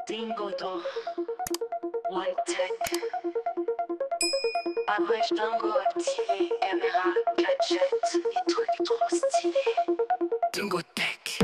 Dingo door, one tech. Arrange dingo activé, caméra, gadget, les trucs trop stylés. Dingo Tech.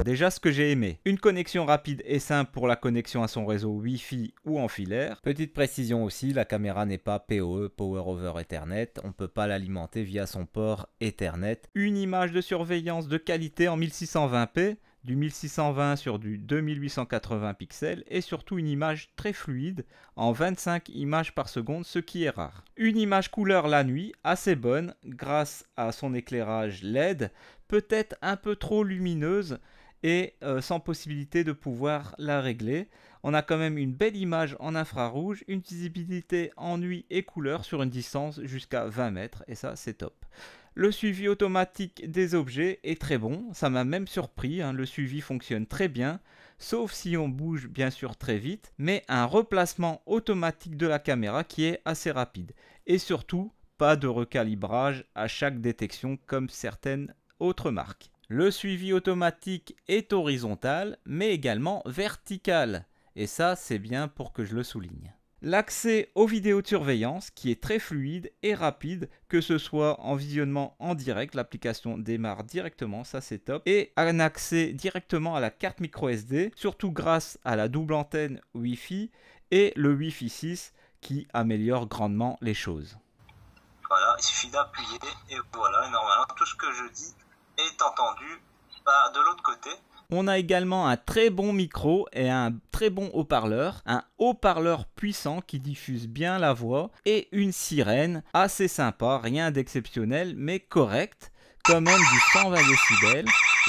Déjà ce que j'ai aimé, une connexion rapide et simple pour la connexion à son réseau Wi-Fi ou en filaire. Petite précision aussi, la caméra n'est pas PoE, Power over Ethernet, on ne peut pas l'alimenter via son port Ethernet. Une image de surveillance de qualité en 1620p, du 1620 sur du 2880 pixels et surtout une image très fluide en 25 images par seconde, ce qui est rare. Une image couleur la nuit assez bonne grâce à son éclairage LED, peut-être un peu trop lumineuse et sans possibilité de pouvoir la régler. On a quand même une belle image en infrarouge, une visibilité en nuit et couleur sur une distance jusqu'à 20 mètres et ça c'est top. Le suivi automatique des objets est très bon, ça m'a même surpris, le suivi fonctionne très bien, sauf si on bouge bien sûr très vite, mais un replacement automatique de la caméra qui est assez rapide. Et surtout, pas de recalibrage à chaque détection comme certaines autres marques. Le suivi automatique est horizontal, mais également vertical, et ça c'est bien pour que je le souligne. L'accès aux vidéos de surveillance qui est très fluide et rapide, que ce soit en visionnement en direct, l'application démarre directement, ça c'est top, et un accès directement à la carte micro SD, surtout grâce à la double antenne Wi-Fi et le Wi-Fi 6 qui améliore grandement les choses. Voilà, il suffit d'appuyer et voilà, et normalement tout ce que je dis est entendu de l'autre côté. On a également un très bon micro et un très bon haut-parleur, un haut-parleur puissant qui diffuse bien la voix et une sirène assez sympa, rien d'exceptionnel mais correct, quand même du 120 décibels.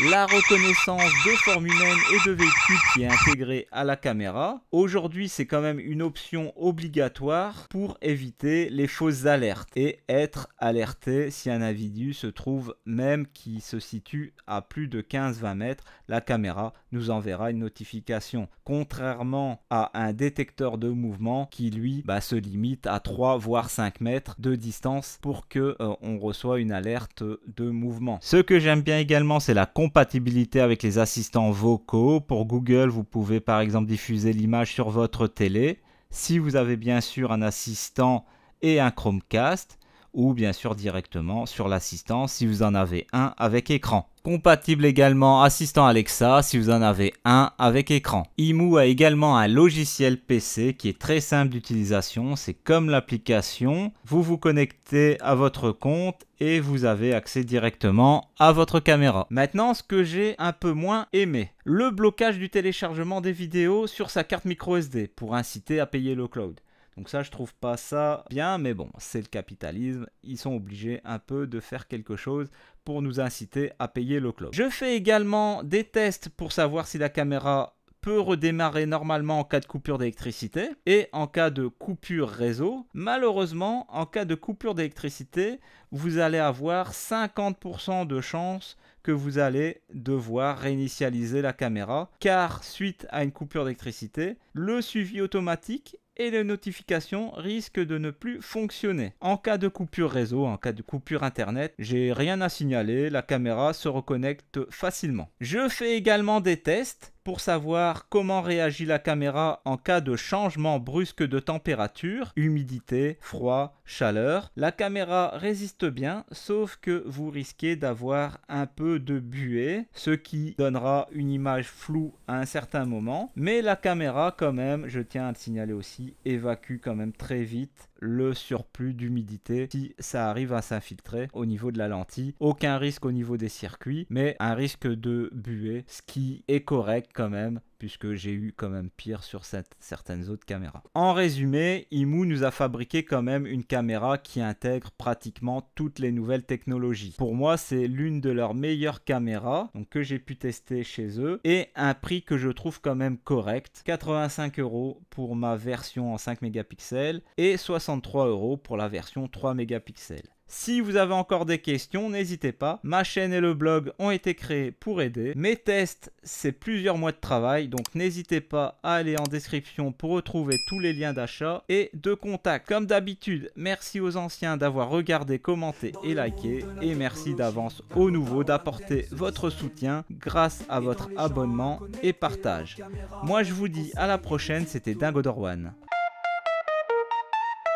La reconnaissance de forme humaine et de véhicule qui est intégrée à la caméra. Aujourd'hui, c'est quand même une option obligatoire pour éviter les fausses alertes et être alerté si un individu se trouve même qui se situe à plus de 15-20 mètres. La caméra nous enverra une notification. Contrairement à un détecteur de mouvement qui lui se limite à 3 voire 5 mètres de distance pour que on reçoit une alerte de mouvement. Ce que j'aime bien également, c'est la compatibilité avec les assistants vocaux. Pour Google, vous pouvez par exemple diffuser l'image sur votre télé, si vous avez bien sûr un assistant et un Chromecast, ou bien sûr directement sur l'assistant si vous en avez un avec écran. Compatible également assistant Alexa si vous en avez un avec écran. Imu a également un logiciel PC qui est très simple d'utilisation, c'est comme l'application. Vous vous connectez à votre compte et vous avez accès directement à votre caméra. Maintenant, ce que j'ai un peu moins aimé, le blocage du téléchargement des vidéos sur sa carte micro SD pour inciter à payer le cloud. Donc ça, je trouve pas ça bien, mais bon, c'est le capitalisme. Ils sont obligés un peu de faire quelque chose pour nous inciter à payer le cloud. Je fais également des tests pour savoir si la caméra peut redémarrer normalement en cas de coupure d'électricité et en cas de coupure réseau. Malheureusement, en cas de coupure d'électricité, vous allez avoir 50% de chance que vous allez devoir réinitialiser la caméra, car suite à une coupure d'électricité, le suivi automatique et les notifications risquent de ne plus fonctionner. En cas de coupure réseau, en cas de coupure internet, j'ai rien à signaler, la caméra se reconnecte facilement. Je fais également des tests pour savoir comment réagit la caméra en cas de changement brusque de température, humidité, froid, chaleur. La caméra résiste bien, sauf que vous risquez d'avoir un peu de buée, ce qui donnera une image floue à un certain moment. Mais la caméra, quand même, je tiens à le signaler aussi, évacue quand même très vite le surplus d'humidité si ça arrive à s'infiltrer au niveau de la lentille. Aucun risque au niveau des circuits, mais un risque de buée, ce qui est correct quand même, puisque j'ai eu quand même pire sur certaines autres caméras. En résumé, Imu nous a fabriqué quand même une caméra qui intègre pratiquement toutes les nouvelles technologies. Pour moi, c'est l'une de leurs meilleures caméras que j'ai pu tester chez eux et un prix que je trouve quand même correct. 85 € pour ma version en 5 mégapixels et 63 € pour la version 3 mégapixels. Si vous avez encore des questions, n'hésitez pas. Ma chaîne et le blog ont été créés pour aider. Mes tests, c'est plusieurs mois de travail, donc n'hésitez pas à aller en description pour retrouver tous les liens d'achat et de contact. Comme d'habitude, merci aux anciens d'avoir regardé, commenté et liké. Et merci d'avance aux nouveaux d'apporter votre soutien grâce à votre abonnement et partage. Moi je vous dis à la prochaine, c'était Dingo Dorwan.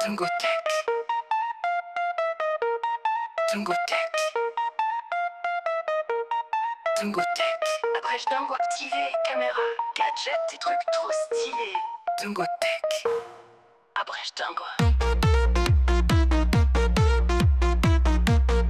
Dingo Tech. Dingo Tech. Dingo Tech. Abrèche dingo activé, caméra, gadget, des trucs trop stylés. Dingo Tech. Abrèche dingo.